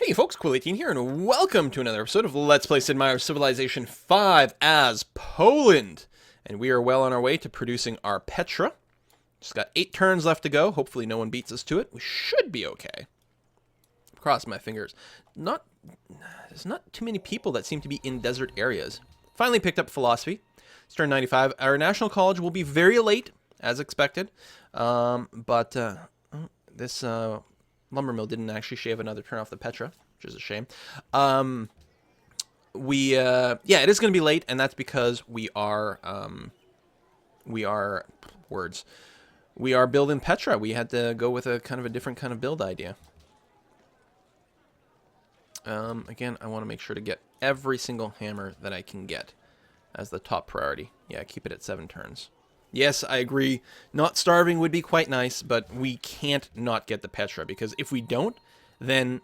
Hey folks, Quill18 here, and welcome to another episode of Let's Play Sid Meier's Civilization 5 as Poland. And we are well on our way to producing our Petra. Just got 8 turns left to go. Hopefully no one beats us to it. We should be okay. Cross my fingers. There's not too many people that seem to be in desert areas. Finally picked up philosophy. It's turn 95. Our national college will be very late, as expected. This lumber mill didn't actually shave another turn off the Petra, which is a shame. Yeah, it is going to be late, and that's because we are building Petra. We had to go with a kind of a different kind of build idea. Again, I want to make sure to get every single hammer that I can get as the top priority. Yeah, keep it at 7 turns. Yes, I agree. Not starving would be quite nice, but we can't not get the Petra, because if we don't, then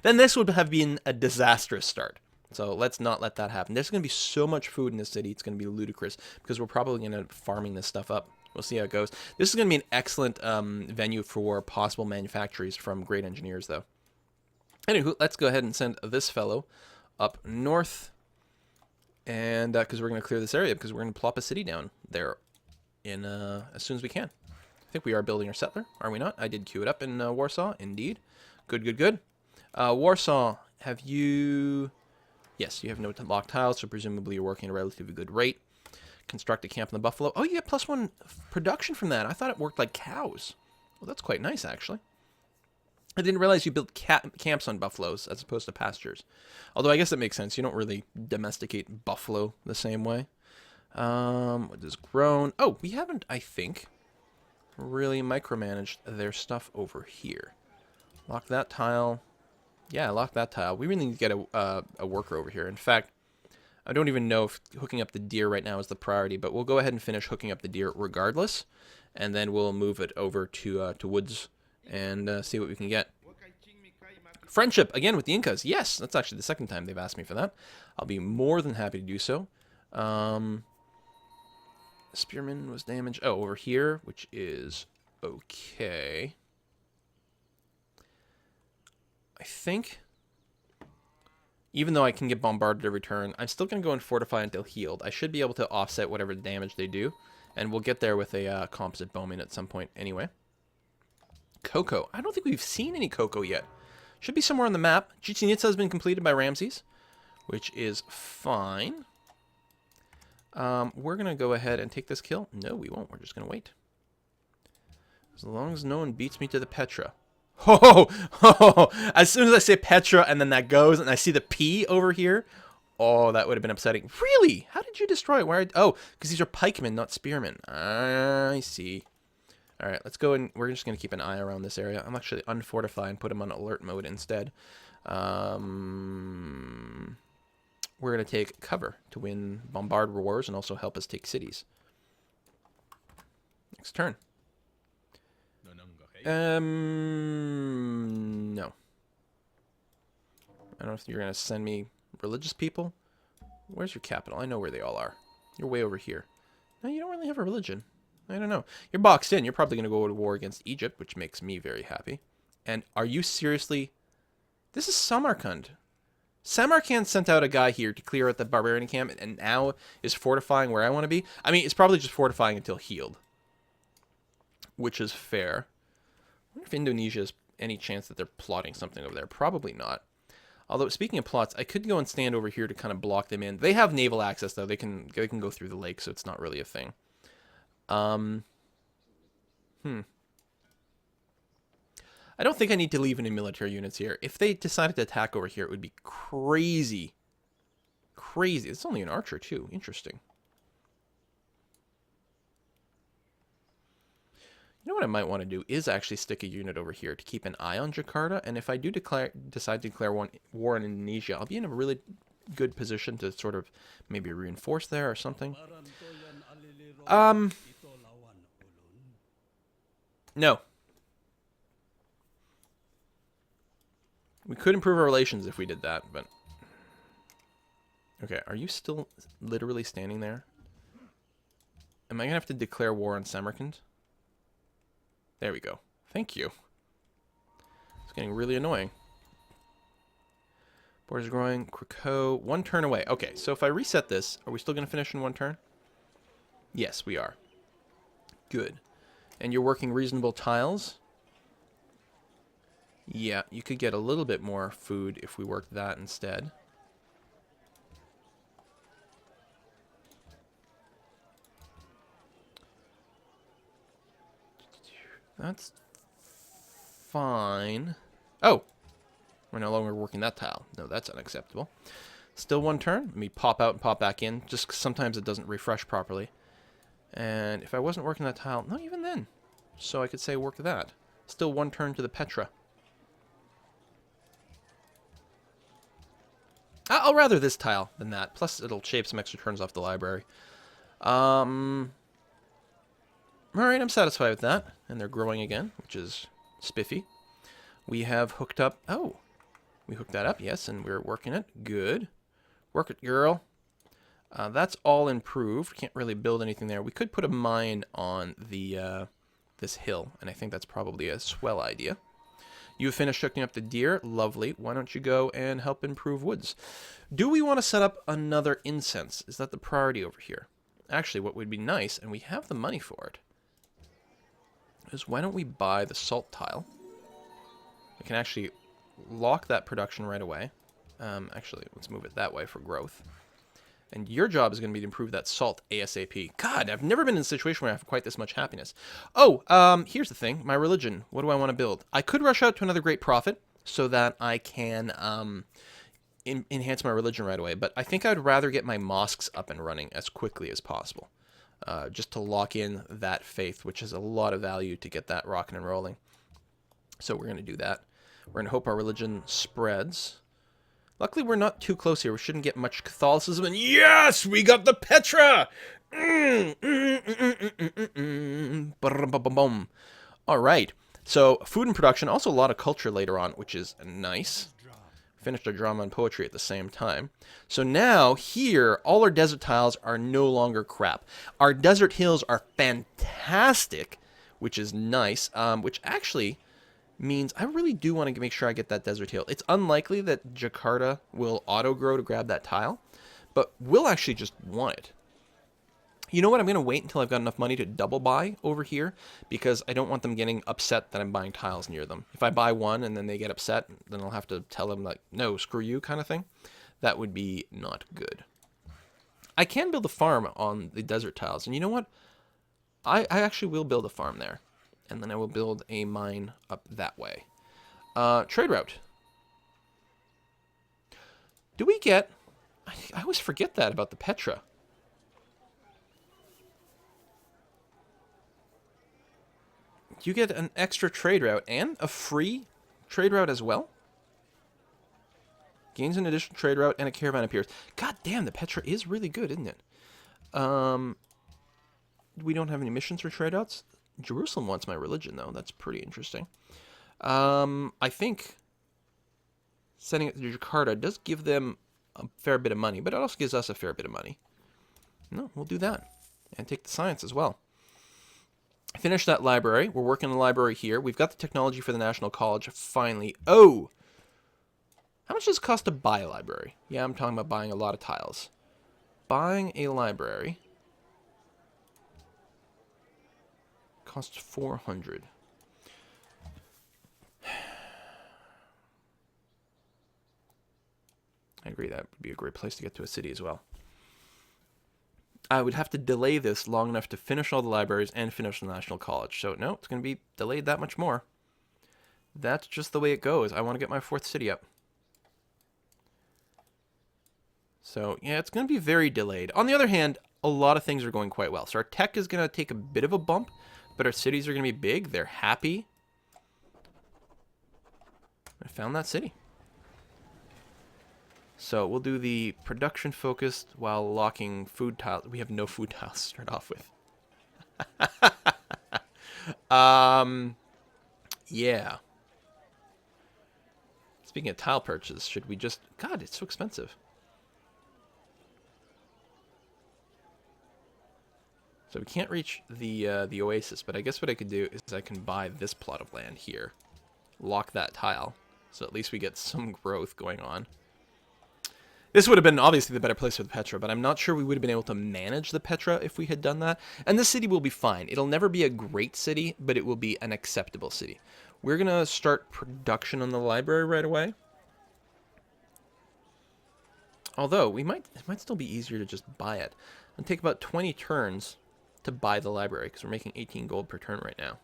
then this would have been a disastrous start. So let's not let that happen. There's going to be so much food in this city, it's going to be ludicrous, because we're probably going to end up farming this stuff up. We'll see how it goes. This is going to be an excellent venue for possible manufactories from great engineers, though. Anywho, let's go ahead and send this fellow up north, and because we're going to clear this area, because we're going to plop a city down there in as soon as we can. I think we are building our settler, are we not? I did queue it up in Warsaw, indeed. Good. Warsaw, have you... Yes, you have no locked tiles, so presumably you're working at a relatively good rate. Construct a camp in the Buffalo. Oh, you get +1 production from that. I thought it worked like cows. Well, that's quite nice, actually. I didn't realize you built camps on buffaloes as opposed to pastures. Although I guess it makes sense. You don't really domesticate buffalo the same way. What is grown? Oh, we haven't, I think, really micromanaged their stuff over here. Lock that tile. Yeah, lock that tile. We really need to get a worker over here. In fact, I don't even know if hooking up the deer right now is the priority, but we'll go ahead and finish hooking up the deer regardless, and then we'll move it over to woods and see what we can get. Friendship, again, with the Incas. Yes, that's actually the second time they've asked me for that. I'll be more than happy to do so. Spearman was damaged. Oh, over here, which is okay. I think, even though I can get bombarded every turn, I'm still going to go and fortify until healed. I should be able to offset whatever damage they do, and we'll get there with a composite bowman at some point anyway. Cocoa. I don't think we've seen any cocoa yet. Should be somewhere on the map. Chichen Itza has been completed by Ramses, which is fine. We're going to go ahead and take this kill. No, we won't. We're just going to wait. As long as no one beats me to the Petra. Oh, as soon as I say Petra and then that goes and I see the P over here, oh, that would have been upsetting. Really? How did you destroy it? Where? Oh, because these are pikemen, not spearmen. I see. All right, let's go and we're just going to keep an eye around this area. I'm actually unfortify and put them on alert mode instead. We're going to take cover to win bombard wars and also help us take cities. Next turn. No. I don't know if you're going to send me religious people. Where's your capital? I know where they all are. You're way over here. No, you don't really have a religion. I don't know. You're boxed in. You're probably going to go to war against Egypt, which makes me very happy. And are you seriously... This is Samarkand. Samarkand sent out a guy here to clear out the barbarian camp and now is fortifying where I want to be. I mean, it's probably just fortifying until healed, which is fair. I wonder if Indonesia has any chance that they're plotting something over there. Probably not. Although, speaking of plots, I could go and stand over here to kind of block them in. They have naval access, though. They can go through the lake, so it's not really a thing. I don't think I need to leave any military units here. If they decided to attack over here, it would be crazy. Crazy. It's only an archer, too. Interesting. You know what I might want to do is actually stick a unit over here to keep an eye on Jakarta. And if I do decide to declare war in Indonesia, I'll be in a really good position to sort of maybe reinforce there or something. No. We could improve our relations if we did that, but... Okay, are you still literally standing there? Am I going to have to declare war on Samarkand? There we go. Thank you. It's getting really annoying. Borders growing. Krakow. 1 turn away. Okay, so if I reset this, are we still going to finish in 1 turn? Yes, we are. Good. And you're working reasonable tiles? Yeah, you could get a little bit more food if we worked that instead. That's fine. Oh! We're no longer working that tile. No, that's unacceptable. Still 1 turn. Let me pop out and pop back in, just 'cause sometimes it doesn't refresh properly. And if I wasn't working that tile, not even then. So I could say work that. Still 1 turn to the Petra. I'll rather this tile than that. Plus, it'll shave some extra turns off the library. Alright, I'm satisfied with that. And they're growing again, which is spiffy. We have hooked up... Oh! We hooked that up, yes, and we're working it. Good. Work it, girl. That's all improved. Can't really build anything there. We could put a mine on the this hill, and I think that's probably a swell idea. You have finished hooking up the deer. Lovely. Why don't you go and help improve woods? Do we want to set up another incense? Is that the priority over here? Actually, what would be nice, and we have the money for it, is why don't we buy the salt tile? We can actually lock that production right away. Actually, let's move it that way for growth. And your job is going to be to improve that salt ASAP. God, I've never been in a situation where I have quite this much happiness. Oh, here's the thing. My religion. What do I want to build? I could rush out to another great prophet so that I can enhance my religion right away. But I think I'd rather get my mosques up and running as quickly as possible. Just to lock in that faith, which has a lot of value to get that rocking and rolling. So we're going to do that. We're going to hope our religion spreads. Luckily, we're not too close here. We shouldn't get much Catholicism. And yes, we got the Petra! All right. So, food and production. Also, a lot of culture later on, which is nice. Finished our drama and poetry at the same time. So now, here, all our desert tiles are no longer crap. Our desert hills are fantastic, which is nice. Which actually... means I really do want to make sure I get that desert hill. It's unlikely that Jakarta will auto-grow to grab that tile, but we'll actually just want it. You know what? I'm going to wait until I've got enough money to double buy over here, because I don't want them getting upset that I'm buying tiles near them. If I buy one and then they get upset, then I'll have to tell them, like, no, screw you kind of thing. That would be not good. I can build a farm on the desert tiles, and you know what? I actually will build a farm there. And then I will build a mine up that way. Trade route. Do we get... I always forget that about the Petra. You get an extra trade route and a free trade route as well? Gains an additional trade route and a caravan appears. God damn, the Petra is really good, isn't it? We don't have any missions for trade routes. Jerusalem wants my religion, though. That's pretty interesting. I think sending it to Jakarta does give them a fair bit of money, but it also gives us a fair bit of money. No, we'll do that. And take the science as well. Finish that library. We're working on the library here. We've got the technology for the National College, finally. Oh! How much does it cost to buy a library? Yeah, I'm talking about buying a lot of tiles. Buying a library... costs 400. I agree, that would be a great place to get to a city as well. I would have to delay this long enough to finish all the libraries and finish the National College. So, no, it's going to be delayed that much more. That's just the way it goes. I want to get my 4th city up. So, yeah, it's going to be very delayed. On the other hand, a lot of things are going quite well. So our tech is going to take a bit of a bump, but our cities are going to be big. They're happy. I found that city. So we'll do the production focused while locking food tiles. We have no food tiles to start off with. Yeah. Speaking of tile purchase, should we just... God, it's so expensive. So we can't reach the oasis, but I guess what I could do is I can buy this plot of land here. Lock that tile, so at least we get some growth going on. This would have been obviously the better place for the Petra, but I'm not sure we would have been able to manage the Petra if we had done that. And this city will be fine. It'll never be a great city, but it will be an acceptable city. We're going to start production on the library right away. Although, it might still be easier to just buy it. It'll take about 20 turns to buy the library, because we're making 18 gold per turn right now.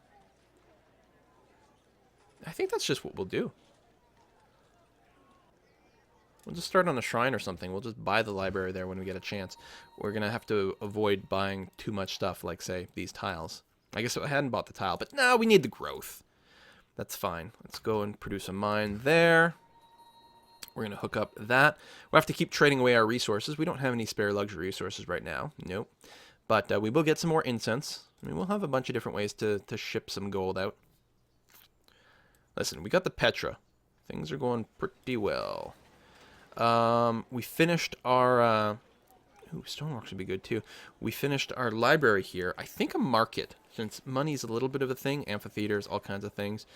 I think that's just what we'll do. We'll just start on a shrine or something. We'll just buy the library there when we get a chance. We're going to have to avoid buying too much stuff, like, say, these tiles. I guess I hadn't bought the tile, but no, we need the growth. That's fine. Let's go and produce a mine there. We're going to hook up that. We'll have to keep trading away our resources. We don't have any spare luxury resources right now. Nope. But we will get some more incense. I mean, we'll have a bunch of different ways to ship some gold out. Listen, we got the Petra. Things are going pretty well. We finished our... Ooh, stoneworks would be good too. We finished our library here. I think a market, since money's a little bit of a thing. Amphitheaters, all kinds of things.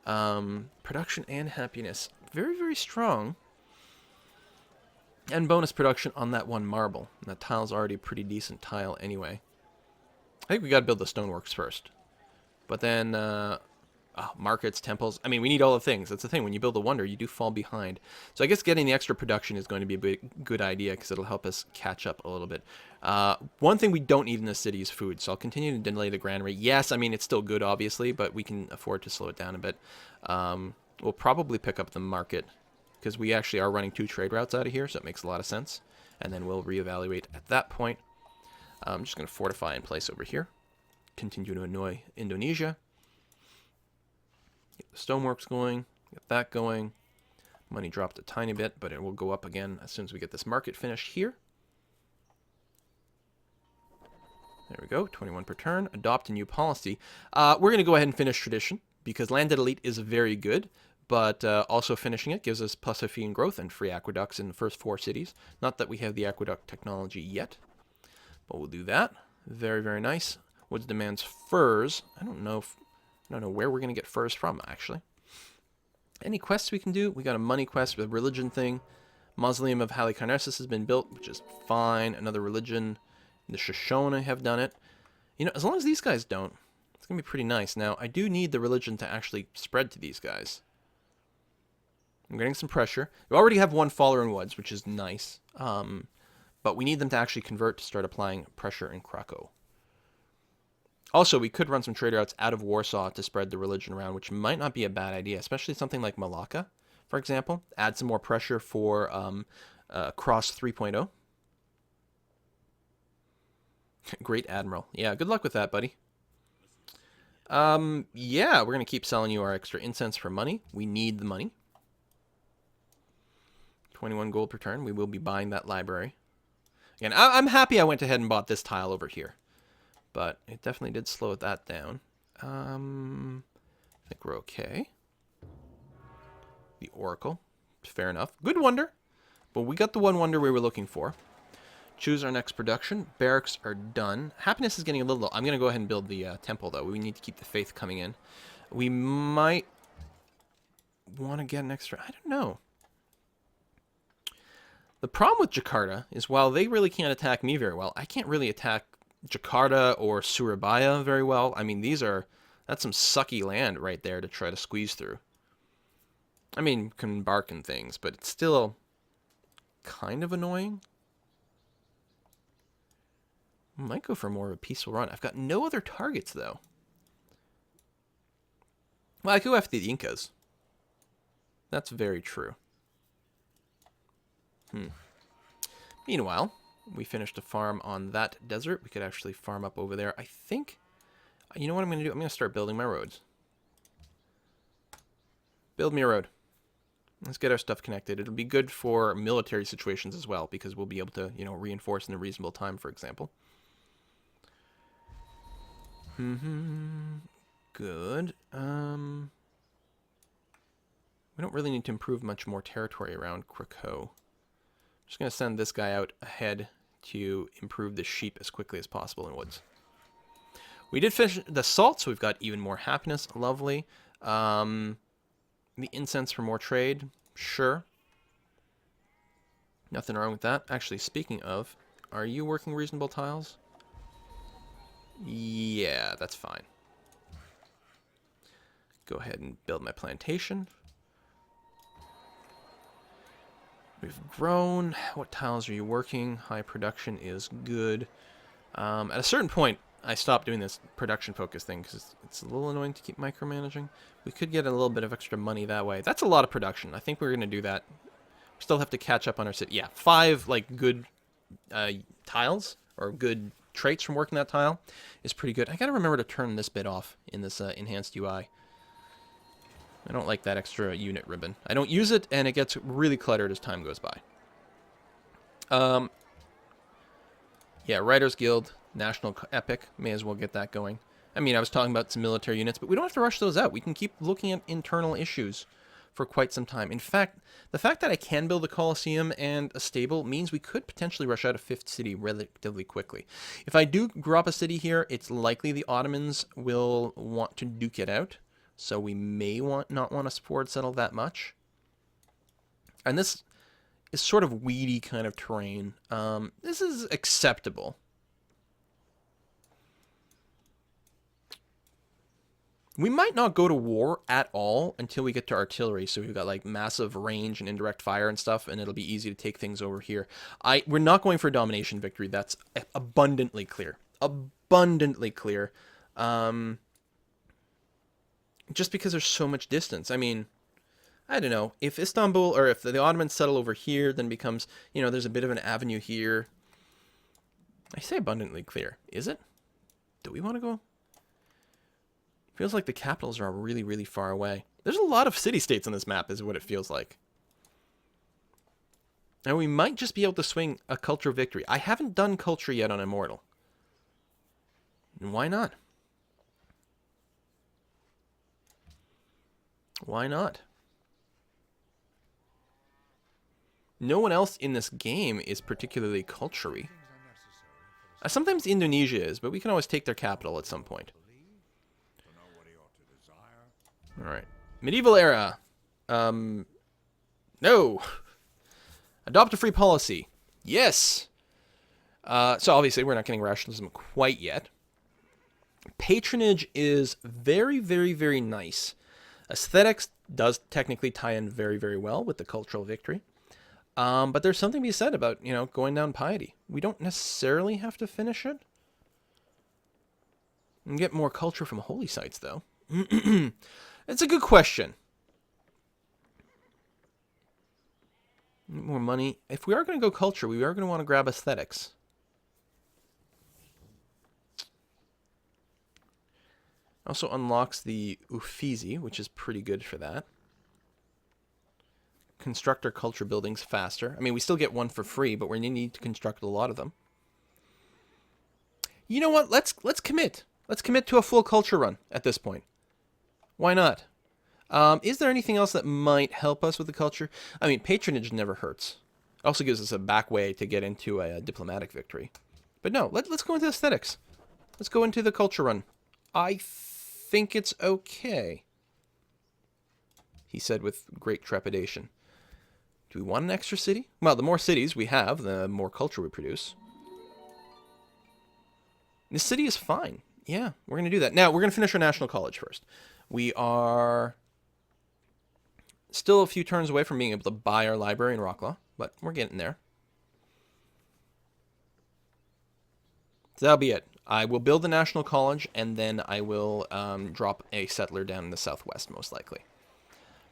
Production and happiness. Very, very strong. And bonus production on that one marble. And that tile's already a pretty decent tile anyway. I think we got to build the stoneworks first. But then... markets, temples. I mean, we need all the things. That's the thing. When you build a wonder, you do fall behind. So I guess getting the extra production is going to be a good idea because it'll help us catch up a little bit. One thing we don't need in this city is food, so I'll continue to delay the granary. Yes, I mean, it's still good, obviously, but we can afford to slow it down a bit. We'll probably pick up the market because we actually are running 2 trade routes out of here, so it makes a lot of sense. And then we'll reevaluate at that point. I'm just going to fortify in place over here. Continue to annoy Indonesia. Get the stoneworks going, get that going. Money dropped a tiny bit, but it will go up again as soon as we get this market finished here. There we go, 21 per turn. Adopt a new policy. We're going to go ahead and finish tradition, because landed elite is very good, but also finishing it gives us plus a fee in growth and free aqueducts in the first 4 cities. Not that we have the aqueduct technology yet, but we'll do that. Very, very nice. Woods demands furs. I don't know where we're going to get furs from, actually. Any quests we can do? We got a money quest with a religion thing. Mausoleum of Halicarnassus has been built, which is fine. Another religion. The Shoshone have done it. You know, as long as these guys don't, it's going to be pretty nice. Now, I do need the religion to actually spread to these guys. I'm getting some pressure. We already have 1 follower in Woods, which is nice. But we need them to actually convert to start applying pressure in Krakow. Also, we could run some trade routes out of Warsaw to spread the religion around, which might not be a bad idea, especially something like Malacca, for example. Add some more pressure for Cross 3.0. Great Admiral. Yeah, good luck with that, buddy. Yeah, we're going to keep selling you our extra incense for money. We need the money. 21 gold per turn. We will be buying that library. Again, I'm happy I went ahead and bought this tile over here. But it definitely did slow that down. I think we're okay. The Oracle. Fair enough. Good wonder. But we got the one wonder we were looking for. Choose our next production. Barracks are done. Happiness is getting a little low. I'm going to go ahead and build the temple, though. We need to keep the faith coming in. We might want to get an extra... I don't know. The problem with Jakarta is while they really can't attack me very well, I can't really attack Jakarta or Surabaya very well. I mean, that's some sucky land right there to try to squeeze through. I mean, can embark in things, but it's still kind of annoying. Might go for more of a peaceful run. I've got no other targets, though. Well, I could go after the Incas. That's very true. Meanwhile, we finished a farm on that desert. We could actually farm up over there. I think, you know what I'm going to do? I'm going to start building my roads. Build me a road. Let's get our stuff connected. It'll be good for military situations as well, because we'll be able to, you know, reinforce in a reasonable time, for example. Good. We don't really need to improve much more territory around Krakow. Just going to send this guy out ahead to improve the sheep as quickly as possible in woods. We did finish the salt, so we've got even more happiness. Lovely. The incense for more trade. Sure. Nothing wrong with that. Actually, speaking of, are you working reasonable tiles? Yeah, that's fine. Go ahead and build my plantation. We've grown. What tiles are you working? High production is good. At a certain point, I stopped doing this production focus thing because it's a little annoying to keep micromanaging. We could get a little bit of extra money that way. That's a lot of production. I think we're going to do that. We still have to catch up on our city. Yeah, 5 like good tiles or good traits from working that tile is pretty good. I got to remember to turn this bit off in this enhanced UI. I don't like that extra unit ribbon. I don't use it, and it gets really cluttered as time goes by. Yeah, Writers Guild, National Epic. May as well get that going. I mean, I was talking about some military units, but we don't have to rush those out. We can keep looking at internal issues for quite some time. In fact, the fact that I can build a Colosseum and a stable means we could potentially rush out a 5th city relatively quickly. If I do grow up a city here, it's likely the Ottomans will want to duke it out. So we may not want to forward settle that much. And this is sort of weedy kind of terrain. This is acceptable. We might not go to war at all until we get to artillery. So we've got like massive range and indirect fire and stuff, and it'll be easy to take things over here. We're not going for a domination victory. That's abundantly clear. Abundantly clear. Just because there's so much distance. I mean, I don't know. If Istanbul, or if the Ottomans settle over here, then becomes, you know, there's a bit of an avenue here. I say abundantly clear. Is it? Do we want to go? Feels like the capitals are really, really far away. There's a lot of city-states on this map, is what it feels like. And we might just be able to swing a culture victory. I haven't done culture yet on Immortal. And why not? Why not? No one else in this game is particularly culture-y. Sometimes Indonesia is, but we can always take their capital at some point. Alright. Medieval era. No. Adopt a free policy. Yes. So obviously we're not getting rationalism quite yet. Patronage is very, very, very nice. Aesthetics does technically tie in very, very well with the cultural victory. But there's something to be said about, you know, going down piety. We don't necessarily have to finish it. We can get more culture from holy sites, though. It's a good question. More money. If we are going to go culture, we are going to want to grab aesthetics. Also unlocks the Uffizi, which is pretty good for that. Construct our culture buildings faster. I mean, we still get one for free, but we're going to need to construct a lot of them. You know what? Let's commit. Let's commit to a full culture run at this point. Why not? Is there anything else that might help us with the culture? I mean, patronage never hurts. It also gives us a back way to get into a diplomatic victory. But no, let's go into aesthetics. Let's go into the culture run. I think it's okay, he said with great trepidation. Do we want an extra city? Well, the more cities we have, the more culture we produce. This city is fine. Yeah, we're going to do that. Now, we're going to finish our national college first. We are still a few turns away from being able to buy our library in Rocklaw, but we're getting there. So that'll be it. I will build the National College, and then I will drop a settler down in the southwest, most likely.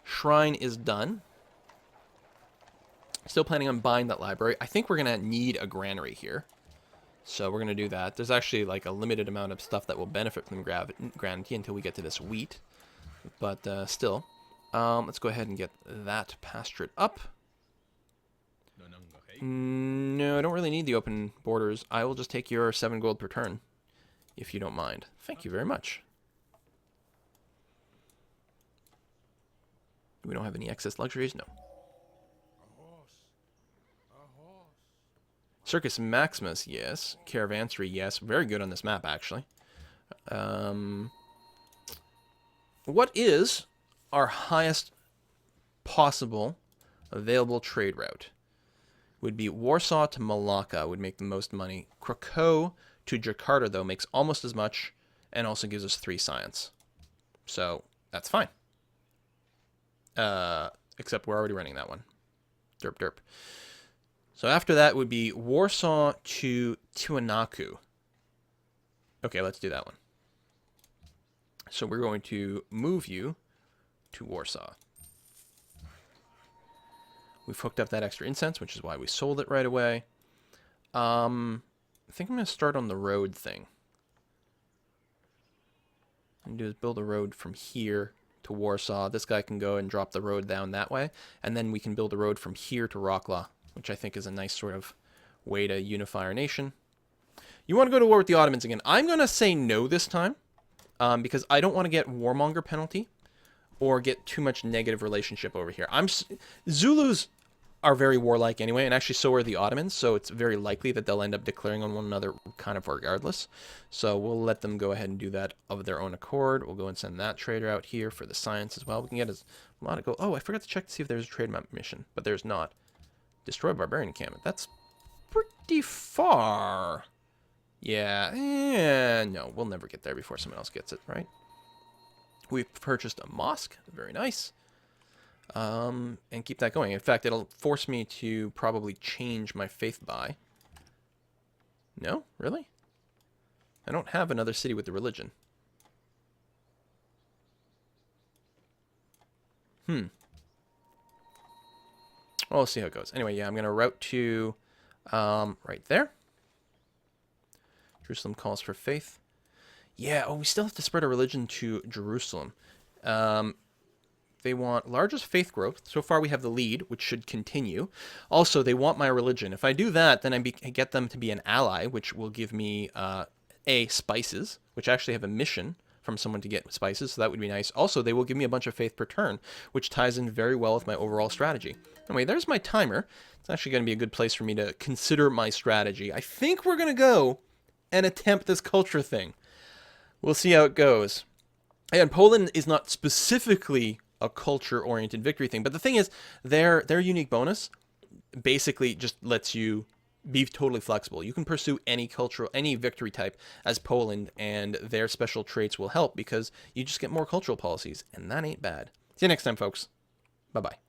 Shrine is done. Still planning on buying that library. I think we're going to need a granary here. So we're going to do that. There's actually like a limited amount of stuff that will benefit from granary until we get to this wheat. But still, let's go ahead and get that pastured up. No, I don't really need the open borders. I will just take your 7 gold per turn, if you don't mind. Thank you very much. We don't have any excess luxuries? No. Circus Maximus, yes. Caravansary, yes. Very good on this map, actually. What is our highest possible available trade route? would be Warsaw to Malacca would make the most money. Krakow to Jakarta, though, makes almost as much and also gives us 3 science. So that's fine. Except we're already running that one. Derp, derp. So after that would be Warsaw to Tiwanaku. Okay, let's do that one. So we're going to move you to Warsaw. We've hooked up that extra incense, which is why we sold it right away. I think I'm going to start on the road thing. What I'm going to do is build a road from here to Warsaw. This guy can go and drop the road down that way. And then we can build a road from here to Wrocław, which I think is a nice sort of way to unify our nation. You want to go to war with the Ottomans again? I'm going to say no this time, because I don't want to get warmonger penalty or get too much negative relationship over here. Zulus are very warlike anyway, and actually so are the Ottomans, so it's very likely that they'll end up declaring on one another kind of regardless. So we'll let them go ahead and do that of their own accord. We'll go and send that trader out here for the science as well. We can get a lot of gold. Oh, I forgot to check to see if there's a trade mission, but there's not. Destroy barbarian encampment. That's pretty far. Yeah, no, we'll never get there before someone else gets it, right? We've purchased a mosque. Very nice. And keep that going. In fact, it'll force me to probably change my faith buy. No? Really? I don't have another city with the religion. Well, we'll see how it goes. Anyway, yeah, I'm going to route to right there. Jerusalem calls for faith. Yeah, oh, we still have to spread our religion to Jerusalem. They want largest faith growth. So far we have the lead, which should continue. Also, they want my religion. If I do that, then I get them to be an ally, which will give me, spices, which actually have a mission from someone to get spices, so that would be nice. Also, they will give me a bunch of faith per turn, which ties in very well with my overall strategy. Anyway, there's my timer. It's actually going to be a good place for me to consider my strategy. I think we're going to go and attempt this culture thing. We'll see how it goes. And Poland is not specifically a culture-oriented victory thing, but the thing is, their unique bonus basically just lets you be totally flexible. You can pursue any victory type as Poland, and their special traits will help because you just get more cultural policies, and that ain't bad. See you next time, folks. Bye-bye.